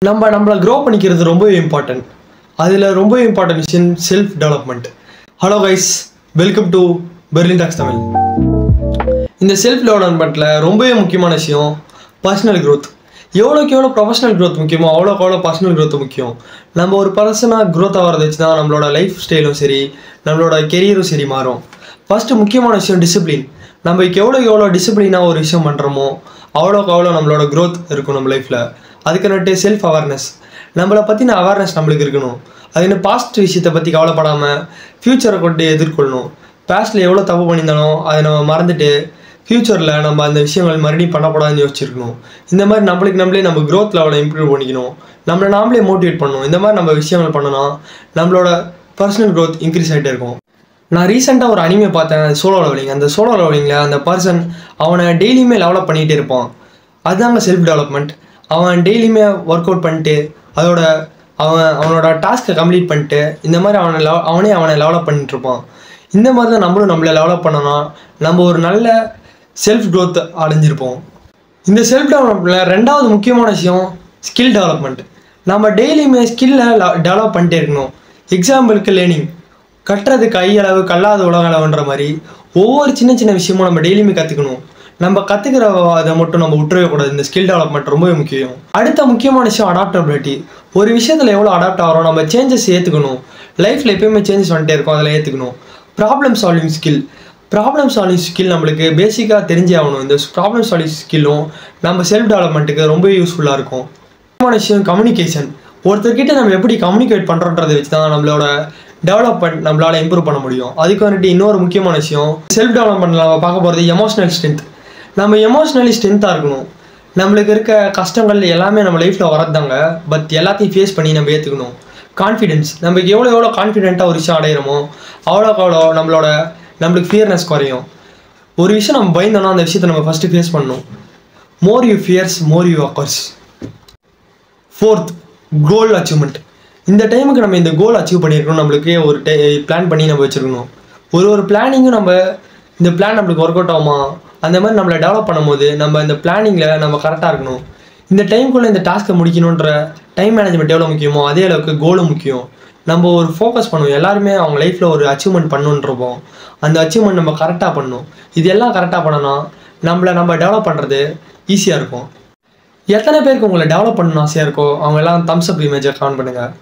நம்மளை க்ரோ பண்ணிக்கிறது ரொம்பவே இம்பார்ட்டன்ட். அதில் ரொம்பவே இம்பார்ட்டன்ட் விஷயம் self development. Hello guys, welcome to Berlin Talks Tamil. இந்த செல்ஃப் டெவலப்மெண்ட்டில் ரொம்பவே முக்கியமான விஷயம் பர்சனல் க்ரோத். எவ்வளோக்கு எவ்வளோ ப்ரொஃபஷனல் க்ரோத் முக்கியமோ அவ்வளோக்கு எவ்வளோ பர்சனல் க்ரோத் முக்கியம். நம்ம ஒரு பர்சனாக க்ரோத் ஆகிறத வச்சு தான் நம்மளோட லைஃப் ஸ்டைலும் சரி, நம்மளோட கெரியரும் சரி மாறும். ஃபஸ்ட்டு முக்கியமான விஷயம் டிசிப்ளின். நம்ம எவ்வளோக்கு எவ்வளோ டிசிப்ளினாக ஒரு விஷயம் பண்ணுறோமோ அவ்வளோக்கு அவ்வளோ நம்மளோட க்ரோத் இருக்கும் நம்ம லைஃப்பில். அதுக்குன்னுட்டு செல்ஃப் அவேர்னஸ், நம்மளை பற்றின அவேர்னஸ் நம்மளுக்கு இருக்கணும். அதுன்னு பாஸ்ட் விஷயத்தை பற்றி கவலைப்படாமல் ஃப்யூச்சரை கொண்டு எதிர்கொள்ளணும். பாஸ்ட்டில் எவ்வளோ தப்பு பண்ணியிருந்தாலும் அதை நம்ம மறந்துட்டு ஃப்யூச்சரில் நம்ம அந்த விஷயங்கள் மறுபடியும் பண்ணக்கூடாதுன்னு யோசிச்சிருக்கணும். இந்த மாதிரி நம்மளே நம்ம க்ரோத் லெவலை இம்ப்ரூவ் பண்ணிக்கணும். நம்மளை நாமளே மோட்டிவேட் பண்ணணும். இந்த மாதிரி நம்ம விஷயங்கள் பண்ணோன்னா நம்மளோட பர்சனல் க்ரோத் இன்க்ரீஸ் ஆகிட்டே இருக்கும். நான் ரீசெண்டாக ஒரு அனிமே பார்த்தேன், சோலோ லெவலிங். அந்த சோலோ லெவலிங்கில் அந்த பர்சன் அவனை டெய்லியுமே லெவலப் பண்ணிகிட்டே இருப்பான். அதுதாங்க செல்ஃப் டெவலப்மெண்ட். அவன் டெய்லியுமே ஒர்க் அவுட் பண்ணிட்டு அவனோட டாஸ்க்கை கம்ப்ளீட் பண்ணிட்டு இந்த மாதிரி அவனை லெவலப் பண்ணிட்டுருப்பான். இந்த மாதிரி தான் நம்மளை லெவலப் பண்ணோன்னா நம்ம ஒரு நல்ல செல்ஃப் க்ரோத் அடைஞ்சிருப்போம். இந்த செல்ஃப் டெவலப்மெண்ட்டில் ரெண்டாவது முக்கியமான விஷயம் ஸ்கில் டெவலப்மெண்ட். நம்ம டெய்லியுமே ஸ்கில்லை டெவலப் பண்ணிட்டே இருக்கணும். எக்ஸாம்பிளுக்கு லேர்னிங், கட்டுறது கையளவு கல்லாத உலகளவுன்ற மாதிரி ஒவ்வொரு சின்ன விஷயமும் நம்ம டெய்லியுமே கற்றுக்கணும். நம்ம கற்றுக்கிற அதை மட்டும் நம்ம விட்டுறவே கூடாது. இந்த ஸ்கில் டெவலப்மெண்ட் ரொம்பவே முக்கியம். அடுத்த முக்கியமான விஷயம் அடாப்டபிலிட்டி. ஒரு விஷயத்தில் எவ்வளோ அடாப்ட் ஆகிறோம், நம்ம சேஞ்சஸ் ஏற்றுக்கணும். லைஃப்பில் எப்பயுமே சேஞ்சஸ் வந்துட்டே இருக்கும், அதில் ஏற்றுக்கணும். ப்ராப்ளம் சால்விங் ஸ்கில் நம்மளுக்கு பேசிக்காக தெரிஞ்சே ஆகணும். இந்த ப்ராப்ளம் சால்விங் ஸ்கில்லும் நம்ம செல்ஃப் டெவலப்மெண்ட்டுக்கு ரொம்ப யூஸ்ஃபுல்லாக இருக்கும். முக்கியமான விஷயம் கம்யூனிகேஷன். ஒருத்தர்கிட்ட நம்ம எப்படி கம்யூனிகேட் பண்ணுறோன்றதை வச்சு தான் நம்மளோட டெவலப்மெண்ட் நம்மளால் இம்ப்ரூவ் பண்ண முடியும். அதுக்கு வந்துட்டு இன்னொரு முக்கியமான விஷயம் செல்ஃப் டெவலப்மெண்ட்டில் நம்ம பார்க்க போகிறது எமோஷனல் ஸ்ட்ரென்த். நம்ம எமோஷ்னலி ஸ்ட்ரென்த்தாக இருக்கணும். நம்மளுக்கு இருக்க கஷ்டங்கள் எல்லாமே நம்ம லைஃப்பில் வரதாங்க, பட் எல்லாத்தையும் ஃபேஸ் பண்ணி நம்ம ஏற்றுக்கணும். கான்ஃபிடென்ஸ், நமக்கு எவ்வளோ கான்ஃபிடென்ட்டாக ஒரு விஷயம் அடையிறோமோ அவ்வளோக்கு அவ்வளோ நம்மளுக்கு ஃபியர்னஸ் குறையும். ஒரு விஷயம் நம்ம பயந்தோன்னா அந்த விஷயத்தை நம்ம ஃபஸ்ட்டு ஃபேஸ் பண்ணணும். More you fears more you occurs. Fourth, goal achievement. இந்த டைமுக்கு நம்ம இந்த கோல் அச்சீவ் பண்ணியிருக்கணும். நம்மளுக்கு ஒரு பிளான் பண்ணி நம்ம வச்சுருக்கணும். ஒரு பிளானிங்கும் நம்ம இந்த பிளான் நம்மளுக்கு ஒர்க் அவுட் ஆகுமா, அந்த மாதிரி நம்மளை டெவலப் பண்ணும்போது நம்ம இந்த பிளானிங்கில் நம்ம கரெக்டாக இருக்கணும். இந்த டைமுக்குள்ளே இந்த டாஸ்க்கை முடிக்கணுன்ற டைம் மேனேஜ்மெண்ட் எவ்வளோ முக்கியமோ அதே அளவுக்கு கோலும் முக்கியம். நம்ம ஒரு ஃபோக்கஸ் பண்ணுவோம். எல்லாருமே அவங்க லைஃப்பில் ஒரு அச்சீவ்மெண்ட் பண்ணணுன்றப்போம். அந்த அச்சீவ்மெண்ட் நம்ம கரெக்டாக பண்ணணும். இது எல்லாம் கரெக்டாக பண்ணோன்னா நம்ம டெவலப் பண்ணுறது ஈஸியாக இருக்கும். எத்தனை பேருக்கு உங்களை டெவலப் பண்ணணும்னு ஆசையாக இருக்கோ அவங்க எல்லாம் தம்ஸ் அப் இமேஜை கமெண்ட் பண்ணுங்கள்.